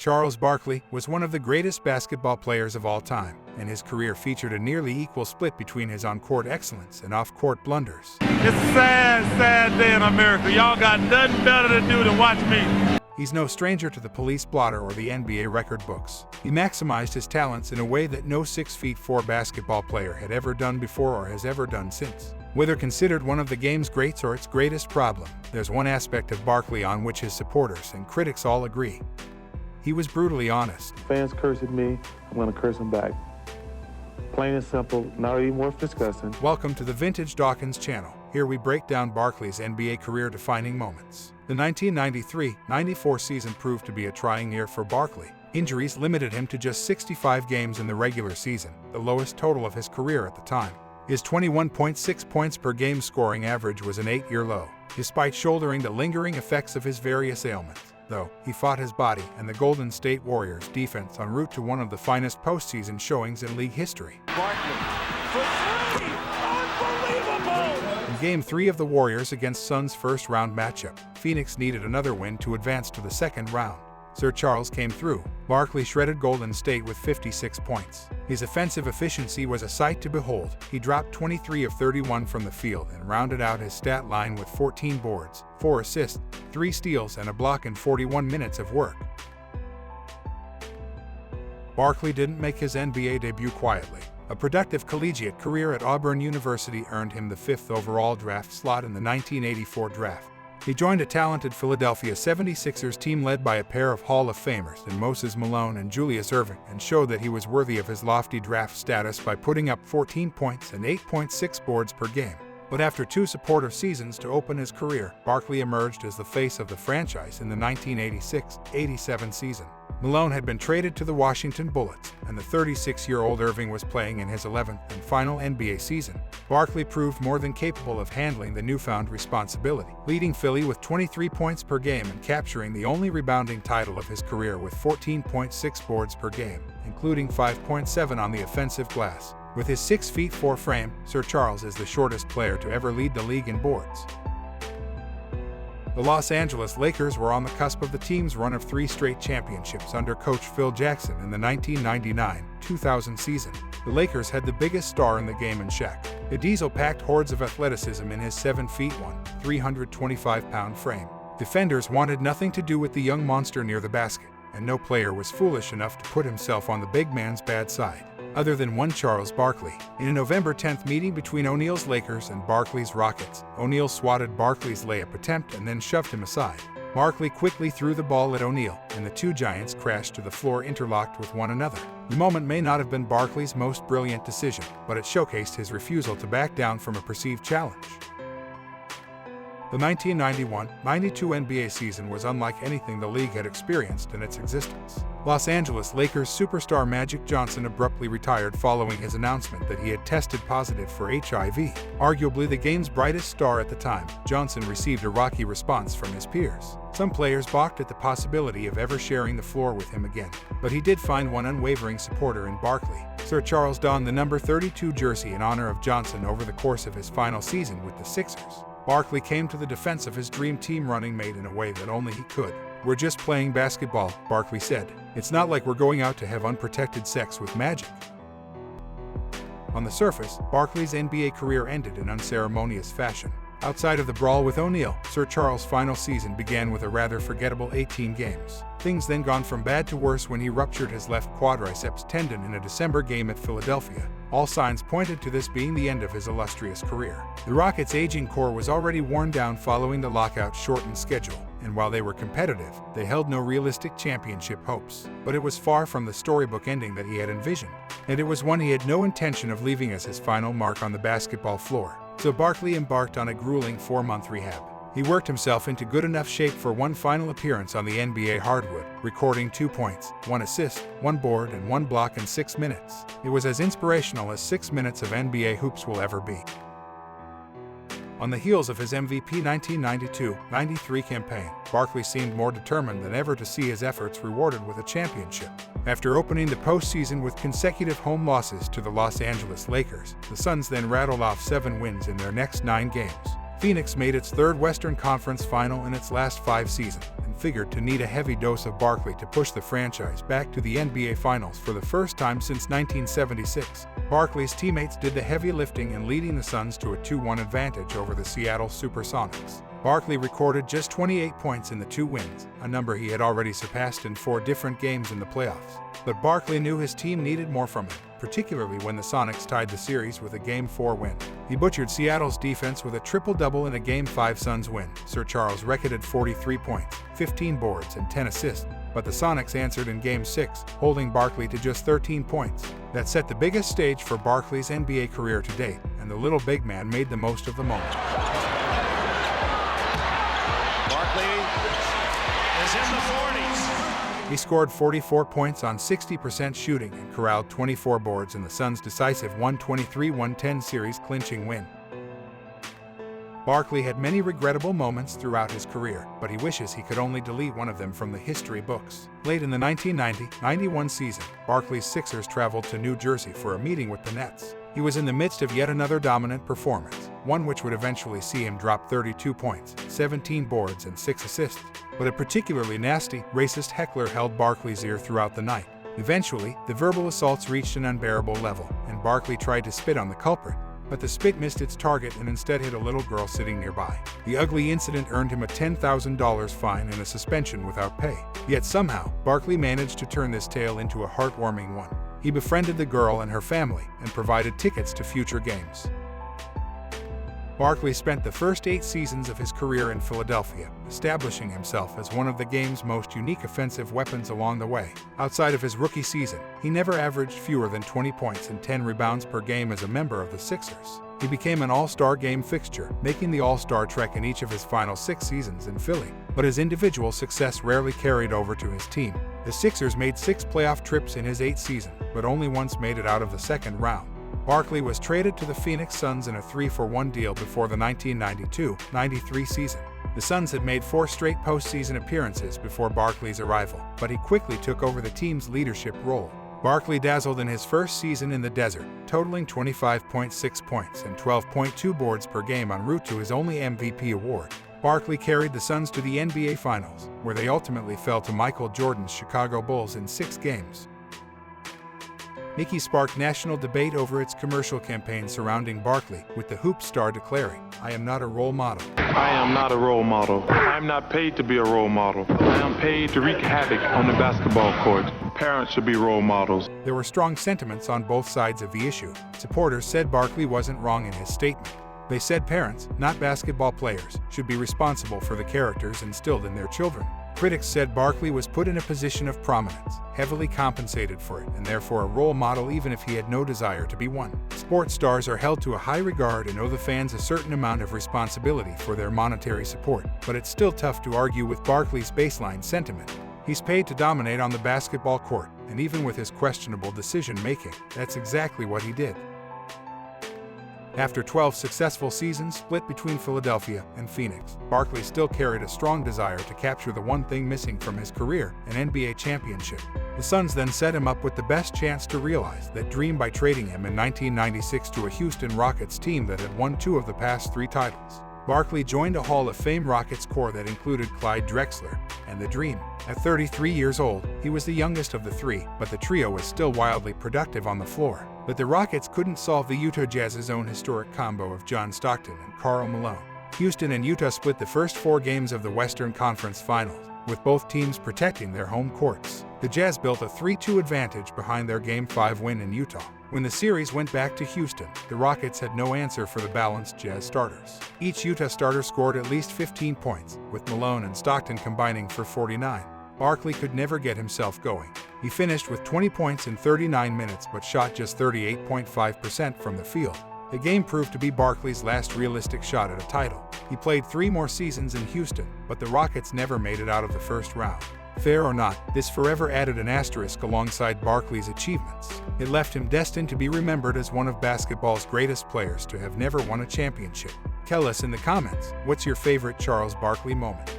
Charles Barkley was one of the greatest basketball players of all time, and his career featured a nearly equal split between his on-court excellence and off-court blunders. It's a sad, sad day in America. Y'all got nothing better to do than watch me. He's no stranger to the police blotter or the NBA record books. He maximized his talents in a way that no 6'4" basketball player had ever done before or has ever done since. Whether considered one of the game's greats or its greatest problem, there's one aspect of Barkley on which his supporters and critics all agree. He was brutally honest. Fans curse at me, I'm going to curse them back. Plain and simple, not even worth discussing. Welcome to the Vintage Dawkins channel. Here we break down Barkley's NBA career-defining moments. The 1993-94 season proved to be a trying year for Barkley. Injuries limited him to just 65 games in the regular season, the lowest total of his career at the time. His 21.6 points per game scoring average was an 8-year low, despite shouldering the lingering effects of his various ailments. Though, he fought his body and the Golden State Warriors' defense en route to one of the finest postseason showings in league history. Barkley for three! Unbelievable! In Game 3 of the Warriors against Suns' first-round matchup, Phoenix needed another win to advance to the second round. Sir Charles came through. Barkley shredded Golden State with 56 points. His offensive efficiency was a sight to behold. He dropped 23 of 31 from the field and rounded out his stat line with 14 boards, 4 assists, 3 steals, and a block in 41 minutes of work. Barkley didn't make his NBA debut quietly. A productive collegiate career at Auburn University earned him the 5th overall draft slot in the 1984 draft. He joined a talented Philadelphia 76ers team led by a pair of Hall of Famers in Moses Malone and Julius Erving, and showed that he was worthy of his lofty draft status by putting up 14 points and 8.6 boards per game. But after 2 supportive seasons to open his career, Barkley emerged as the face of the franchise in the 1986-87 season. Malone had been traded to the Washington Bullets, and the 36-year-old Erving was playing in his 11th and final NBA season. Barkley proved more than capable of handling the newfound responsibility, leading Philly with 23 points per game and capturing the only rebounding title of his career with 14.6 boards per game, including 5.7 on the offensive glass. With his 6'4" frame, Sir Charles is the shortest player to ever lead the league in boards. The Los Angeles Lakers were on the cusp of the team's run of 3 straight championships under coach Phil Jackson in the 1999-2000 season. The Lakers had the biggest star in the game in Shaq. The Diesel packed hordes of athleticism in his 7'1", 325-pound frame. Defenders wanted nothing to do with the young monster near the basket, and no player was foolish enough to put himself on the big man's bad side, other than one Charles Barkley. In a November 10th meeting between O'Neal's Lakers and Barkley's Rockets, O'Neal swatted Barkley's layup attempt and then shoved him aside. Barkley quickly threw the ball at O'Neal, and the two giants crashed to the floor interlocked with one another. The moment may not have been Barkley's most brilliant decision, but it showcased his refusal to back down from a perceived challenge. The 1991-92 NBA season was unlike anything the league had experienced in its existence. Los Angeles Lakers superstar Magic Johnson abruptly retired following his announcement that he had tested positive for HIV. Arguably the game's brightest star at the time, Johnson received a rocky response from his peers. Some players balked at the possibility of ever sharing the floor with him again, but he did find one unwavering supporter in Barkley. Sir Charles donned the number 32 jersey in honor of Johnson over the course of his final season with the Sixers. Barkley came to the defense of his dream team running mate in a way that only he could. "We're just playing basketball," Barkley said. "It's not like we're going out to have unprotected sex with Magic." On the surface, Barkley's NBA career ended in unceremonious fashion. Outside of the brawl with O'Neal, Sir Charles' final season began with a rather forgettable 18 games. Things then gone from bad to worse when he ruptured his left quadriceps tendon in a December game at Philadelphia. All signs pointed to this being the end of his illustrious career. The Rockets' aging core was already worn down following the lockout's shortened schedule, and while they were competitive, they held no realistic championship hopes. But it was far from the storybook ending that he had envisioned, and it was one he had no intention of leaving as his final mark on the basketball floor. So Barkley embarked on a grueling 4-month rehab. He worked himself into good enough shape for one final appearance on the NBA hardwood, recording 2 points, 1 assist, 1 board, and 1 block in 6 minutes. It was as inspirational as 6 minutes of NBA hoops will ever be. On the heels of his MVP 1992-93 campaign, Barkley seemed more determined than ever to see his efforts rewarded with a championship. After opening the postseason with consecutive home losses to the Los Angeles Lakers, the Suns then rattled off 7 wins in their next 9 games. Phoenix made its 3rd Western Conference final in its last 5 seasons, and figured to need a heavy dose of Barkley to push the franchise back to the NBA Finals for the first time since 1976. Barkley's teammates did the heavy lifting in leading the Suns to a 2-1 advantage over the Seattle Supersonics. Barkley recorded just 28 points in the 2 wins, a number he had already surpassed in 4 different games in the playoffs. But Barkley knew his team needed more from him, particularly when the Sonics tied the series with a Game 4 win. He butchered Seattle's defense with a triple-double in a Game 5 Suns win. Sir Charles recorded 43 points, 15 boards, and 10 assists, but the Sonics answered in Game 6, holding Barkley to just 13 points. That set the biggest stage for Barkley's NBA career to date, and the little big man made the most of the moment. Barkley is in the 40s. He scored 44 points on 60% shooting and corralled 24 boards in the Suns' decisive 123-110 series-clinching win. Barkley had many regrettable moments throughout his career, but he wishes he could only delete one of them from the history books. Late in the 1990-91 season, Barkley's Sixers traveled to New Jersey for a meeting with the Nets. He was in the midst of yet another dominant performance, one which would eventually see him drop 32 points, 17 boards, and 6 assists. But a particularly nasty, racist heckler held Barkley's ear throughout the night. Eventually, the verbal assaults reached an unbearable level, and Barkley tried to spit on the culprit, but the spit missed its target and instead hit a little girl sitting nearby. The ugly incident earned him a $10,000 fine and a suspension without pay. Yet somehow, Barkley managed to turn this tale into a heartwarming one. He befriended the girl and her family and provided tickets to future games. Barkley spent the first 8 seasons of his career in Philadelphia, establishing himself as one of the game's most unique offensive weapons along the way. Outside of his rookie season, he never averaged fewer than 20 points and 10 rebounds per game as a member of the Sixers. He became an all-star game fixture, making the all-star trek in each of his final 6 seasons in Philly. But his individual success rarely carried over to his team. The Sixers made 6 playoff trips in his 8th season, but only once made it out of the second round. Barkley was traded to the Phoenix Suns in a 3-for-1 deal before the 1992-93 season. The Suns had made 4 straight postseason appearances before Barkley's arrival, but he quickly took over the team's leadership role. Barkley dazzled in his first season in the desert, totaling 25.6 points and 12.2 boards per game en route to his only MVP award. Barkley carried the Suns to the NBA Finals, where they ultimately fell to Michael Jordan's Chicago Bulls in 6 games. Nike sparked national debate over its commercial campaign surrounding Barkley, with the hoop star declaring, "I am not a role model. I am not a role model. I am not paid to be a role model. I am paid to wreak havoc on the basketball court. Parents should be role models." There were strong sentiments on both sides of the issue. Supporters said Barkley wasn't wrong in his statement. They said parents, not basketball players, should be responsible for the characters instilled in their children. Critics said Barkley was put in a position of prominence, heavily compensated for it, and therefore a role model even if he had no desire to be one. Sports stars are held to a high regard and owe the fans a certain amount of responsibility for their monetary support, but it's still tough to argue with Barkley's baseline sentiment. He's paid to dominate on the basketball court, and even with his questionable decision-making, that's exactly what he did. After 12 successful seasons split between Philadelphia and Phoenix, Barkley still carried a strong desire to capture the one thing missing from his career, an NBA championship. The Suns then set him up with the best chance to realize that dream by trading him in 1996 to a Houston Rockets team that had won 2 of the past 3 titles. Barkley joined a Hall of Fame Rockets core that included Clyde Drexler and the Dream. At 33 years old, he was the youngest of the 3, but the trio was still wildly productive on the floor. But the Rockets couldn't solve the Utah Jazz's own historic combo of John Stockton and Karl Malone. Houston and Utah split the first 4 games of the Western Conference Finals, with both teams protecting their home courts. The Jazz built a 3-2 advantage behind their Game 5 win in Utah. When the series went back to Houston, the Rockets had no answer for the balanced Jazz starters. Each Utah starter scored at least 15 points, with Malone and Stockton combining for 49. Barkley could never get himself going. He finished with 20 points in 39 minutes but shot just 38.5% from the field. The game proved to be Barkley's last realistic shot at a title. He played 3 more seasons in Houston, but the Rockets never made it out of the first round. Fair or not, this forever added an asterisk alongside Barkley's achievements. It left him destined to be remembered as one of basketball's greatest players to have never won a championship. Tell us in the comments, what's your favorite Charles Barkley moment?